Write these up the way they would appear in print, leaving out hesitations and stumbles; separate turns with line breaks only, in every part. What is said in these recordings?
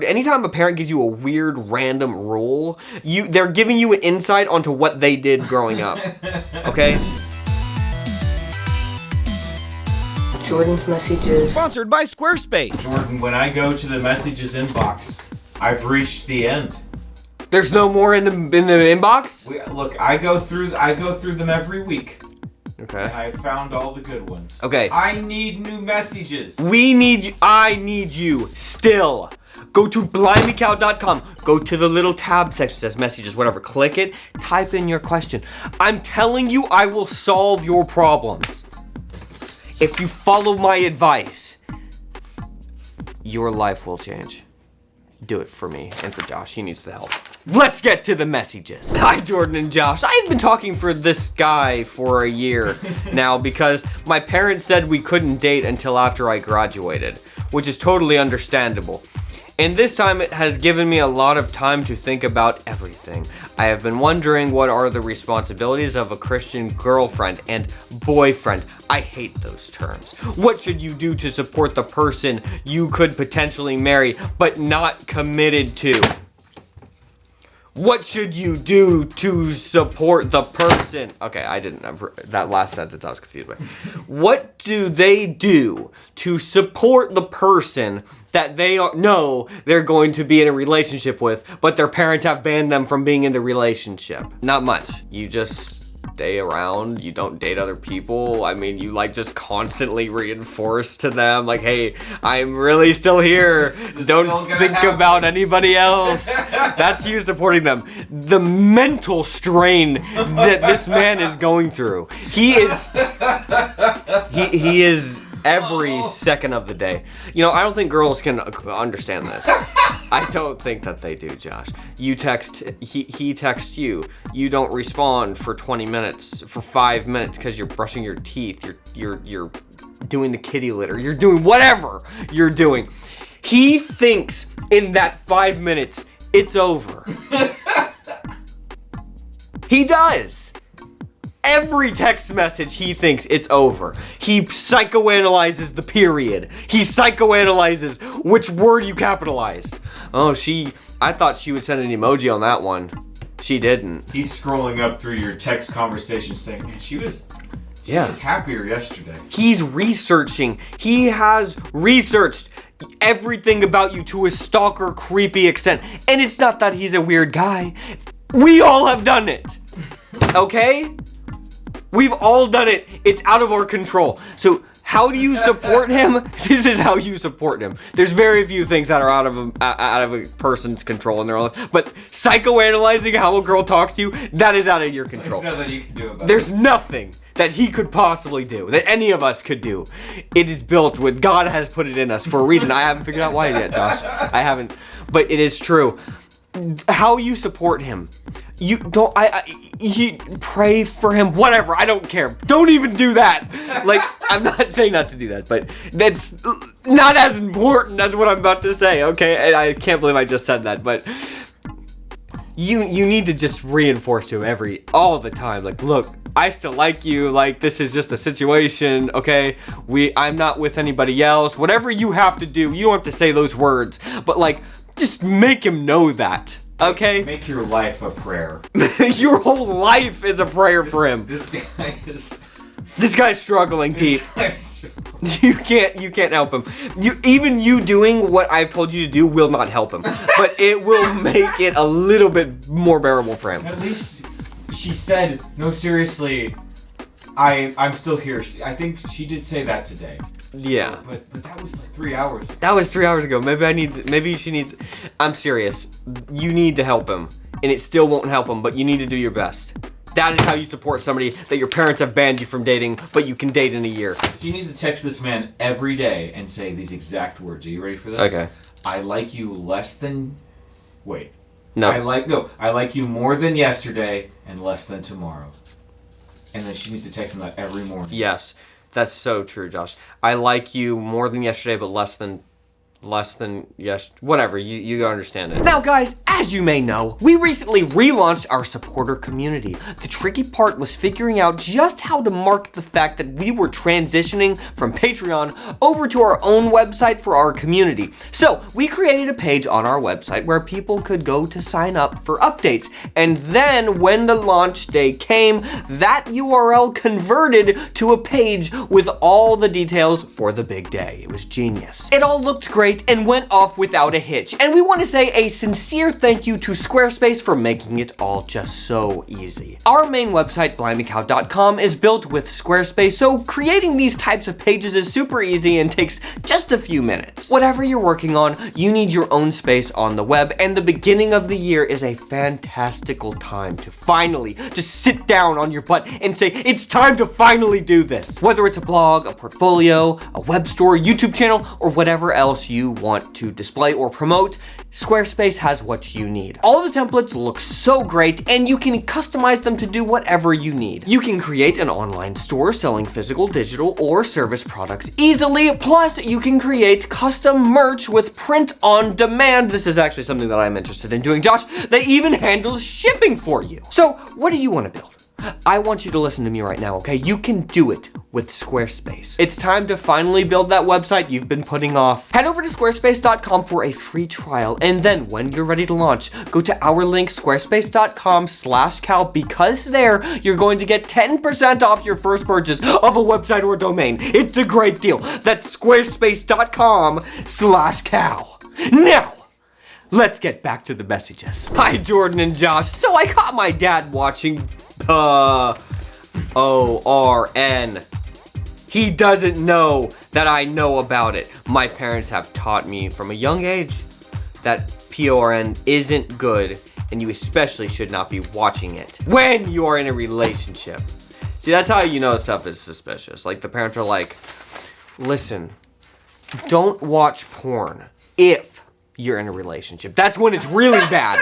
Anytime a parent gives you a weird random rule, they're giving you an insight onto what they did growing up. Okay?
Jordan's messages.
Sponsored by Squarespace.
Jordan, when I go to the messages inbox, I've reached the end.
There's no more in the inbox?
Look, I go through them every week.
Okay.
And I found all the good ones.
Okay.
I need new messages.
I need you still. Go to blimeycow.com. Go to the little tab section that says messages, whatever. Click it. Type in your question. I'm telling you, I will solve your problems. If you follow my advice, your life will change. Do it for me and for Josh. He needs the help. Let's get to the messages. Hi, Jordan and Josh. I've been talking for this guy for a year now because my parents said we couldn't date until after I graduated, which is totally understandable. And this time it has given me a lot of time to think about everything. I have been wondering what are the responsibilities of a Christian girlfriend and boyfriend. I hate those terms. What should you do to support the person you could potentially marry but not committed to? What should you do to support the person? Okay, I didn't ever, that last sentence I was confused with. What do they do to support the person that they know they're going to be in a relationship with, but their parents have banned them from being in the relationship? Not much. You just stay around. You don't date other people. I mean, you like just constantly reinforce to them like, hey, I'm really still here. Don't think about anybody else. That's you supporting them. The mental strain that this man is going through. He is every second of the day. You know, I don't think girls can understand this. I don't think that they do, Josh. You text, he texts you. You don't respond for 20 minutes, for 5 minutes because you're brushing your teeth. You're doing the kitty litter. You're doing whatever you're doing. He thinks in that 5 minutes, it's over. He does. Every text message, he thinks it's over. He psychoanalyzes the period. He psychoanalyzes which word you capitalized. Oh, I thought she would send an emoji on that one. She didn't.
He's scrolling up through your text conversation saying, man, she was happier yesterday.
He's researching. He has researched everything about you to a stalker, creepy extent. And it's not that he's a weird guy. We all have done it. Okay? We've all done it. It's out of our control. So how do you support him? This is how you support him. There's very few things that are out of a person's control in their life. But psychoanalyzing how a girl talks to you, that is out of your control.
There's nothing you can do about
There's
it.
nothing that he could possibly do, that any of us could do. It is built with, God has put it in us for a reason. I haven't figured out why yet, Josh. I haven't. But it is true. How you support him. You don't, you pray for him, whatever, I don't care. Don't even do that. Like, I'm not saying not to do that, but that's not as important as what I'm about to say, okay? And I can't believe I just said that, but you need to just reinforce to him all the time. Like, look, I still like you, like, this is just a situation, okay? I'm not with anybody else. Whatever you have to do, you don't have to say those words, but like, just make him know that. Okay?
Make your life a prayer.
Your whole life is a prayer for him. This guy's struggling, Pete. You can't help him. Even you doing what I've told you to do will not help him. But it will make it a little bit more bearable for him.
At least she said, no, seriously, I'm still here. I think she did say that today.
Yeah.
But that was like 3 hours.
That was 3 hours ago. Maybe she needs. I'm serious. You need to help him. And it still won't help him, but you need to do your best. That is how you support somebody that your parents have banned you from dating, but you can date in a year.
She needs to text this man every day and say these exact words. Are you ready for this?
Okay.
I like you less than... Wait.
No.
I like you more than yesterday and less than tomorrow. And then she needs to text him that every morning.
Yes. That's so true, Josh. I like you more than yesterday, but less than less than, yes, whatever, you understand it. Now guys, as you may know, we recently relaunched our supporter community. The tricky part was figuring out just how to market the fact that we were transitioning from Patreon over to our own website for our community. So we created a page on our website where people could go to sign up for updates. And then when the launch day came, that URL converted to a page with all the details for the big day. It was genius. It all looked great and went off without a hitch. And we want to say a sincere thank you to Squarespace for making it all just so easy. Our main website, blimeycow.com, is built with Squarespace, so creating these types of pages is super easy and takes just a few minutes. Whatever you're working on, you need your own space on the web, and the beginning of the year is a fantastical time to finally just sit down on your butt and say, it's time to finally do this. Whether it's a blog, a portfolio, a web store, YouTube channel, or whatever else you want to display or promote, Squarespace has what you need. All the templates look so great, and you can customize them to do whatever you need. You can create an online store selling physical, digital, or service products easily, plus you can create custom merch with print on demand. This is actually something that I'm interested in doing, Josh. They even handle shipping for you. So what do you want to build? I want you to listen to me right now, okay? You can do it with Squarespace. It's time to finally build that website you've been putting off. Head over to squarespace.com for a free trial, and then when you're ready to launch, go to our link, squarespace.com/cow, because there you're going to get 10% off your first purchase of a website or domain. It's a great deal. That's squarespace.com/cow. Now, let's get back to the messages. Hi, Jordan and Josh. So I caught my dad watching ORN. He doesn't know that I know about it. My parents have taught me from a young age that PORN isn't good, and you especially should not be watching it when you are in a relationship. See, that's how you know stuff is suspicious. Like, the parents are like, listen, don't watch porn if you're in a relationship. That's when it's really bad.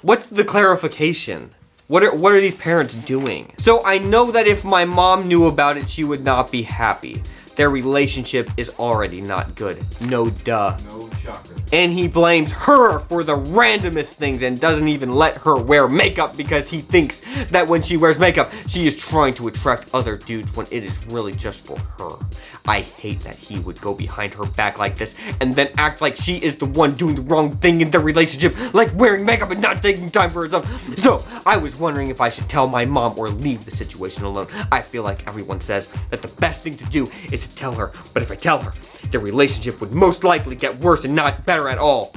What's the clarification? What are these parents doing? So I know that if my mom knew about it, she would not be happy. Their relationship is already not good. No duh.
No shocker.
And he blames her for the randomest things and doesn't even let her wear makeup because he thinks that when she wears makeup, she is trying to attract other dudes when it is really just for her. I hate that he would go behind her back like this and then act like she is the one doing the wrong thing in their relationship, like wearing makeup and not taking time for herself. So I was wondering if I should tell my mom or leave the situation alone. I feel like everyone says that the best thing to do is to tell her, but if I tell her, their relationship would most likely get worse and not better at all.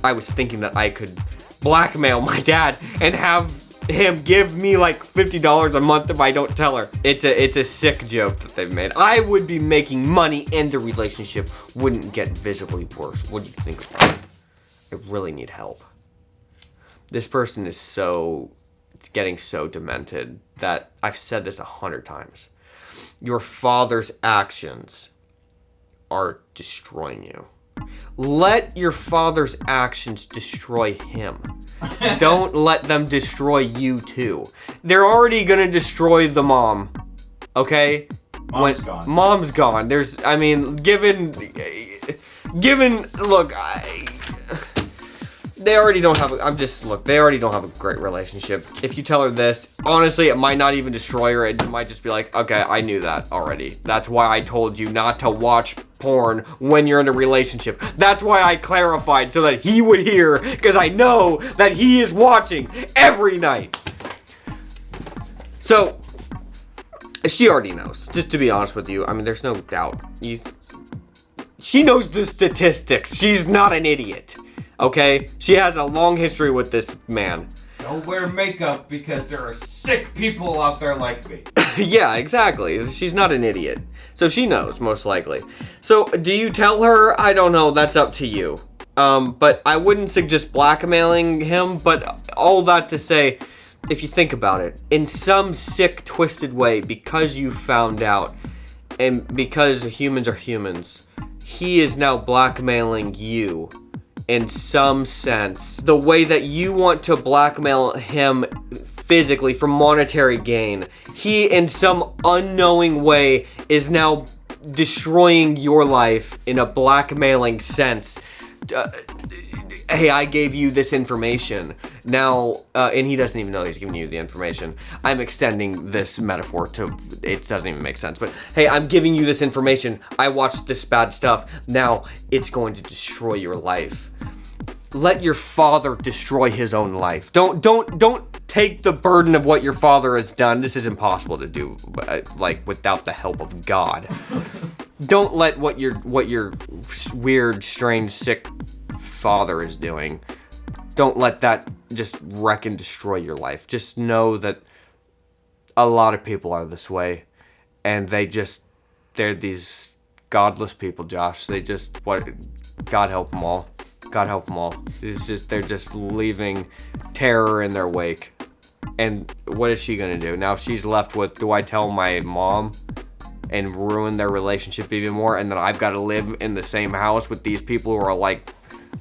I was thinking that I could blackmail my dad and have him give me like $50 a month if I don't tell her. It's a sick joke that they've made. I would be making money and the relationship wouldn't get visibly worse. What do you think about it? I really need help. This person is getting so demented that I've said this 100 times. Your father's actions are destroying you. Let your father's actions destroy him. Don't let them destroy you too. They're already gonna destroy the mom, okay?
Mom's gone.
Mom's gone. Look, they already don't have they already don't have a great relationship. If you tell her this, honestly, it might not even destroy her. It might just be like, okay, I knew that already. That's why I told you not to watch porn when you're in a relationship. That's why I clarified, so that he would hear, because I know that he is watching every night. So, she already knows, just to be honest with you. I mean, there's no doubt. She knows the statistics. She's not an idiot. Okay? She has a long history with this man.
Don't wear makeup because there are sick people out there like me.
Yeah, exactly. She's not an idiot. So she knows, most likely. So, do you tell her? I don't know. That's up to you. But I wouldn't suggest blackmailing him, but all that to say, if you think about it, in some sick, twisted way, because you found out, and because humans are humans, he is now blackmailing you. In some sense, the way that you want to blackmail him physically for monetary gain, he in some unknowing way is now destroying your life in a blackmailing sense. Hey, I gave you this information. Now, and he doesn't even know he's giving you the information. I'm extending this metaphor to, it doesn't even make sense, but hey, I'm giving you this information. I watched this bad stuff. Now, it's going to destroy your life. Let your father destroy his own life. Don't take the burden of what your father has done. This is impossible to do, like, without the help of God. Don't let what your weird, strange, sick father is doing. Don't let that just wreck and destroy your life. Just know that a lot of people are this way, and they're these godless people, Josh. God help them all. God help them all. They're just leaving terror in their wake. And what is she gonna do? Now she's left with, do I tell my mom and ruin their relationship even more? And then I've got to live in the same house with these people who are like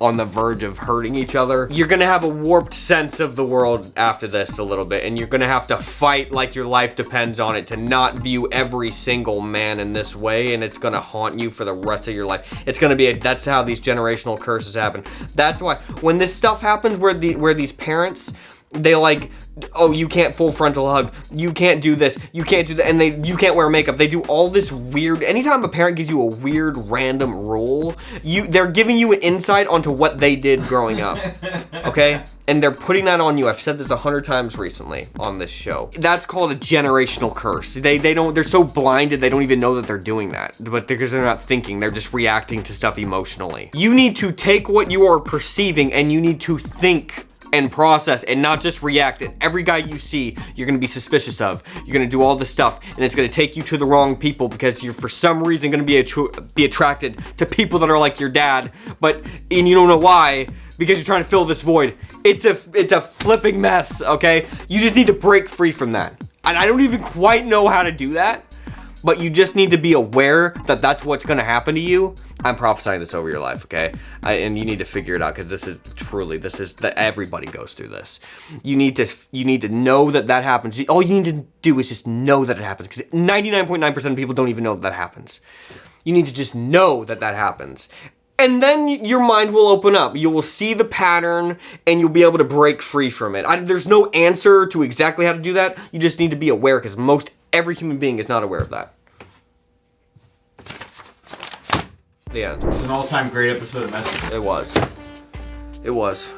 on the verge of hurting each other. You're gonna have a warped sense of the world after this a little bit, and you're gonna have to fight like your life depends on it to not view every single man in this way, and it's gonna haunt you for the rest of your life. It's gonna be that's how these generational curses happen. That's why when this stuff happens where these parents, they like, oh, you can't full frontal hug, you can't do this, you can't do that, and you can't wear makeup. They do all this weird, anytime a parent gives you a weird random rule, they're giving you an insight onto what they did growing up, okay? And they're putting that on you. I've said this 100 times recently on this show. That's called a generational curse. They're so blinded they don't even know that they're doing that, but because they're not thinking, they're just reacting to stuff emotionally. You need to take what you are perceiving and you need to think and process and not just react. And every guy you see, you're gonna be suspicious of. You're gonna do all this stuff, and it's gonna take you to the wrong people because you're for some reason gonna be attracted to people that are like your dad, and you don't know why, because you're trying to fill this void. It's a flipping mess, okay? You just need to break free from that. And I don't even quite know how to do that, but you just need to be aware that that's what's gonna happen to you. I'm prophesying this over your life, okay? And you need to figure it out, because this is that everybody goes through this. You need to know that happens. All you need to do is just know that it happens, because 99.9% of people don't even know that happens. You need to just know that happens. And then your mind will open up. You will see the pattern, and you'll be able to break free from it. There's no answer to exactly how to do that. You just need to be aware, because every human being is not aware of that. The end.
It's an all-time great episode of Messages.
It was.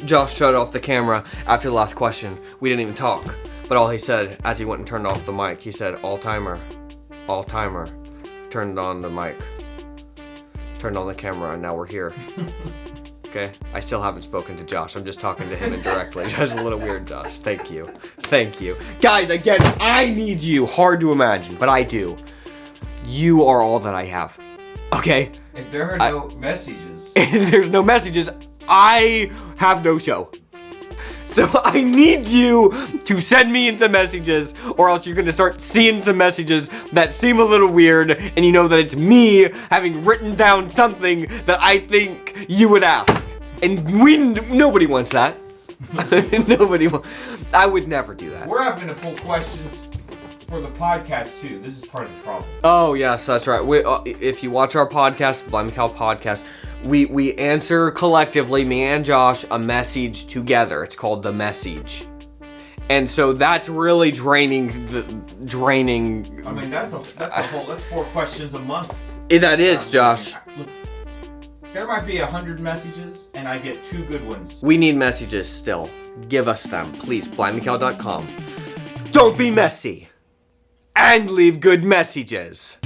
Josh shut off the camera after the last question. We didn't even talk. But all he said, as he went and turned off the mic, he said, all-timer. Turned on the mic. Turned on the camera, and now we're here. Okay? I still haven't spoken to Josh. I'm just talking to him indirectly. That's a little weird, Josh. Thank you. Guys, again, I need you. Hard to imagine, but I do. You are all that I have. Okay?
If there are no messages.
If there's no messages, I have no show. So I need you to send me in some messages, or else you're gonna start seeing some messages that seem a little weird, and you know that it's me having written down something that I think you would ask. And nobody wants that. I would never do that.
We're having to pull questions for the podcast too. This is part of the problem.
Oh yes, that's right. If you watch our podcast, the Blimey podcast, we answer collectively, me and Josh, a message together. It's called The Message. And so that's really draining.
I mean, that's 4 questions a month.
That is, Josh.
Look, there might be 100 messages, and I get 2 good ones.
We need messages still. Give us them, please. BlimeyCow.com. Don't be messy. And leave good messages.